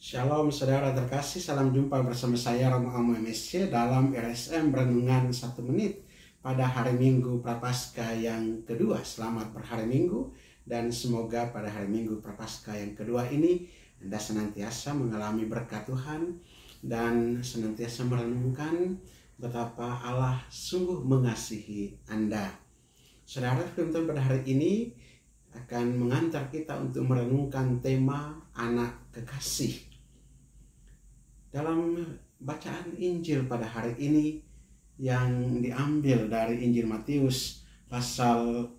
Shalom saudara terkasih, salam jumpa bersama saya Romo Amo MSC dalam RSM Renungan 1 Menit pada hari Minggu Prapaskah yang kedua. Selamat berhari Minggu dan semoga pada hari Minggu Prapaskah yang kedua ini Anda senantiasa mengalami berkat Tuhan dan senantiasa merenungkan betapa Allah sungguh mengasihi Anda. Saudara, firman pada hari ini akan mengantar kita untuk merenungkan tema anak kekasih. Dalam bacaan Injil pada hari ini yang diambil dari Injil Matius pasal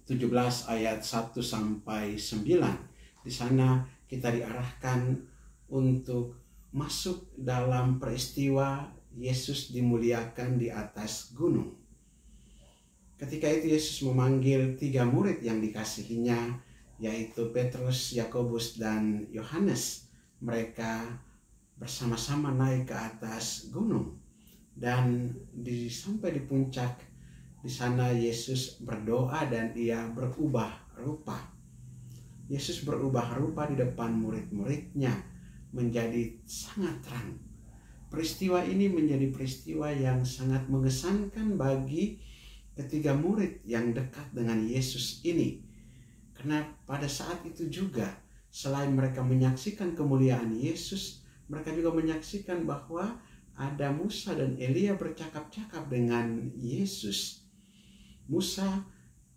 17 ayat 1 sampai 9. Di sana kita diarahkan untuk masuk dalam peristiwa Yesus dimuliakan di atas gunung. Ketika itu Yesus memanggil 3 murid yang dikasihinya, yaitu Petrus, Yakobus, dan Yohanes. Mereka bersama-sama naik ke atas gunung dan sampai di puncak. Di sana Yesus berdoa dan ia berubah rupa. Yesus berubah rupa di depan murid-muridnya menjadi sangat terang. Peristiwa ini menjadi peristiwa yang sangat mengesankan bagi ketiga murid yang dekat dengan Yesus ini. Karena pada saat itu juga selain mereka menyaksikan kemuliaan Yesus, mereka juga menyaksikan bahwa ada Musa dan Elia bercakap-cakap dengan Yesus. Musa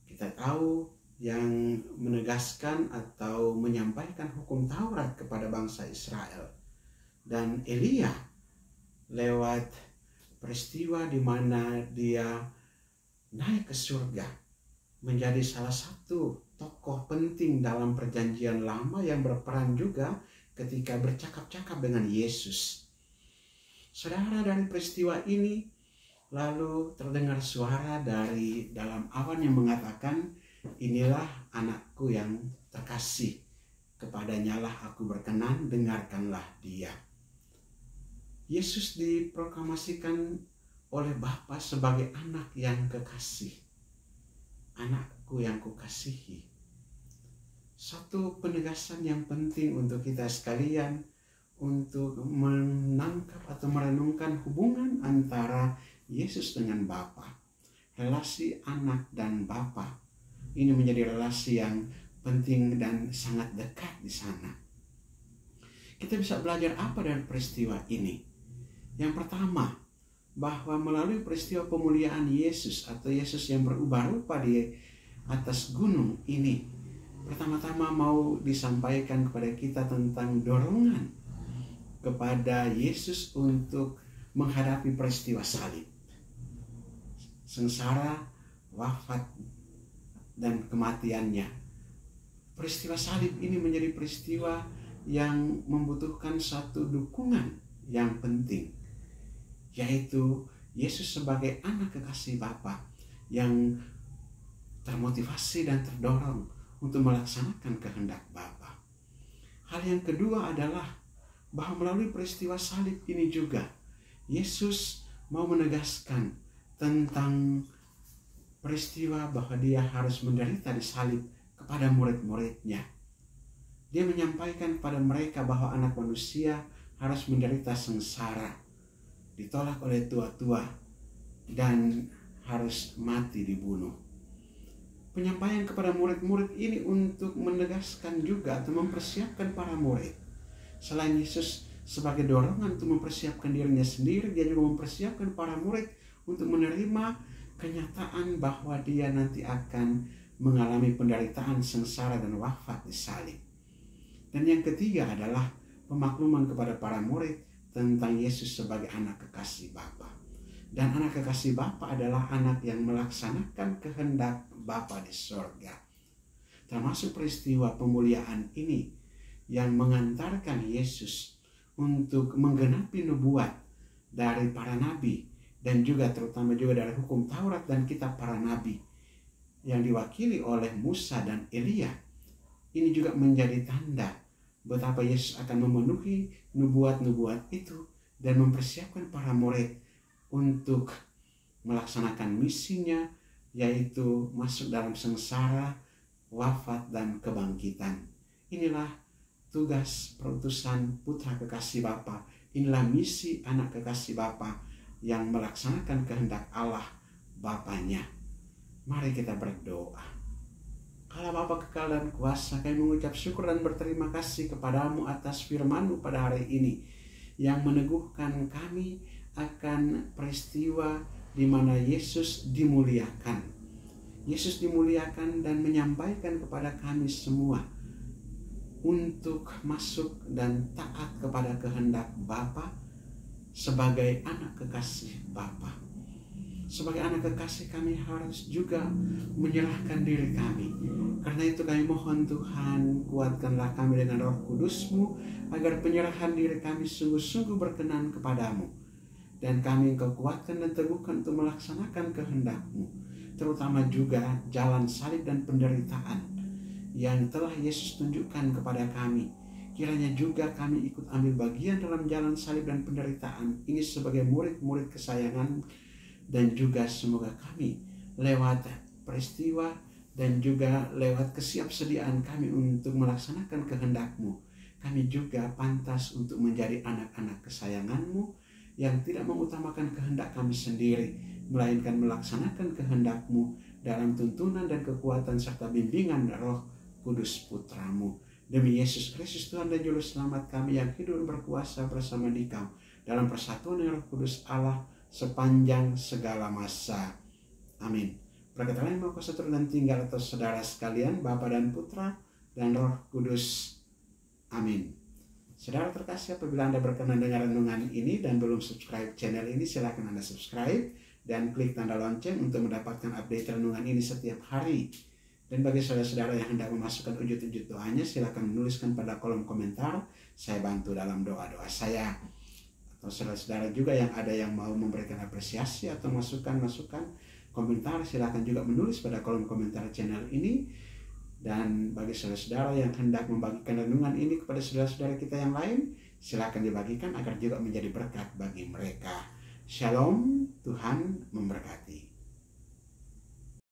kita tahu yang menegaskan atau menyampaikan hukum Taurat kepada bangsa Israel. Dan Elia lewat peristiwa di mana dia naik ke surga menjadi salah satu tokoh penting dalam perjanjian lama yang berperan juga ketika bercakap-cakap dengan Yesus. Saudara, dari peristiwa ini lalu terdengar suara dari dalam awan yang mengatakan, "Inilah anakku yang terkasih, kepadanya lah aku berkenan, dengarkanlah dia." Yesus diproklamasikan oleh Bapa sebagai anak yang kekasih. Anakku yang kukasihi. Satu penegasan yang penting untuk kita sekalian untuk menangkap atau merenungkan hubungan antara Yesus dengan Bapa. Relasi anak dan Bapa ini menjadi relasi yang penting dan sangat dekat di sana. Kita bisa belajar apa dari peristiwa ini? Yang pertama, bahwa melalui peristiwa pemuliaan Yesus atau Yesus yang berubah rupa di atas gunung ini, pertama-tama mau disampaikan kepada kita tentang dorongan kepada Yesus untuk menghadapi peristiwa salib, sengsara, wafat, dan kematiannya. Peristiwa salib ini menjadi peristiwa yang membutuhkan satu dukungan yang penting, yaitu Yesus sebagai anak kekasih Bapa yang termotivasi dan terdorong untuk melaksanakan kehendak Bapa. Hal yang kedua adalah bahwa melalui peristiwa salib ini juga Yesus mau menegaskan tentang peristiwa bahwa dia harus menderita di salib kepada murid-muridnya. Dia menyampaikan kepada mereka bahwa anak manusia harus menderita sengsara, ditolak oleh tua-tua, dan harus mati dibunuh. Penyampaian kepada murid-murid ini untuk menegaskan juga atau mempersiapkan para murid. Selain Yesus sebagai dorongan untuk mempersiapkan dirinya sendiri, dia juga mempersiapkan para murid untuk menerima kenyataan bahwa dia nanti akan mengalami penderitaan, sengsara, dan wafat di salib. Dan yang ketiga adalah pemakluman kepada para murid tentang Yesus sebagai anak kekasih Bapa. Dan anak kekasih Bapa adalah anak yang melaksanakan kehendak Bapa di sorga. Termasuk peristiwa pemuliaan ini yang mengantarkan Yesus untuk menggenapi nubuat dari para nabi dan juga terutama juga dari hukum Taurat dan kitab para nabi yang diwakili oleh Musa dan Elia. Ini juga menjadi tanda betapa Yesus akan memenuhi nubuat-nubuat itu dan mempersiapkan para murid untuk melaksanakan misinya, yaitu masuk dalam sengsara, wafat, dan kebangkitan. Inilah tugas perutusan putra kekasih Bapa. Inilah misi anak kekasih Bapa yang melaksanakan kehendak Allah Bapanya. Mari kita berdoa. Allah Bapa kekal dan kuasa, kami mengucap syukur dan berterima kasih kepadamu atas firman-Mu pada hari ini yang meneguhkan kami akan peristiwa di mana Yesus dimuliakan. Yesus dimuliakan dan menyampaikan kepada kami semua untuk masuk dan taat kepada kehendak Bapa sebagai anak kekasih Bapa. Sebagai anak kekasih kami harus juga menyerahkan diri kami. Karena itu kami mohon Tuhan, kuatkanlah kami dengan Roh Kudus-Mu agar penyerahan diri kami sungguh-sungguh berkenan kepadamu. Dan kami Engkau kuatkan dan teguhkan untuk melaksanakan kehendak-Mu. Terutama juga jalan salib dan penderitaan yang telah Yesus tunjukkan kepada kami. Kiranya juga kami ikut ambil bagian dalam jalan salib dan penderitaan ini sebagai murid-murid kesayangan. Dan juga semoga kami lewat peristiwa dan juga lewat kesiapsediaan kami untuk melaksanakan kehendak-Mu, kami juga pantas untuk menjadi anak-anak kesayangan-Mu yang tidak mengutamakan kehendak kami sendiri, melainkan melaksanakan kehendak-Mu dalam tuntunan dan kekuatan serta bimbingan Roh Kudus Putra-Mu. Demi Yesus Kristus Tuhan dan Juru Selamat kami yang hidup berkuasa bersama Dikau dalam persatuan Roh Kudus Allah sepanjang segala masa. Amin. Berkatalah yang mau kuasa turun dan tinggal atas saudara sekalian, Bapa dan Putra dan Roh Kudus. Amin. Saudara terkasih, apabila Anda berkenan dengan renungan ini dan belum subscribe channel ini, silakan Anda subscribe dan klik tanda lonceng untuk mendapatkan update renungan ini setiap hari. Dan bagi saudara-saudara yang hendak memasukkan wujud-wujud doanya, silakan menuliskan pada kolom komentar. Saya bantu dalam doa-doa saya. Atau saudara-saudara juga yang ada yang mau memberikan apresiasi atau masukan-masukan komentar, silakan juga menulis pada kolom komentar channel ini. Dan bagi saudara-saudara yang hendak membagikan renungan ini kepada saudara-saudara kita yang lain, silakan dibagikan agar juga menjadi berkat bagi mereka. Shalom, Tuhan memberkati.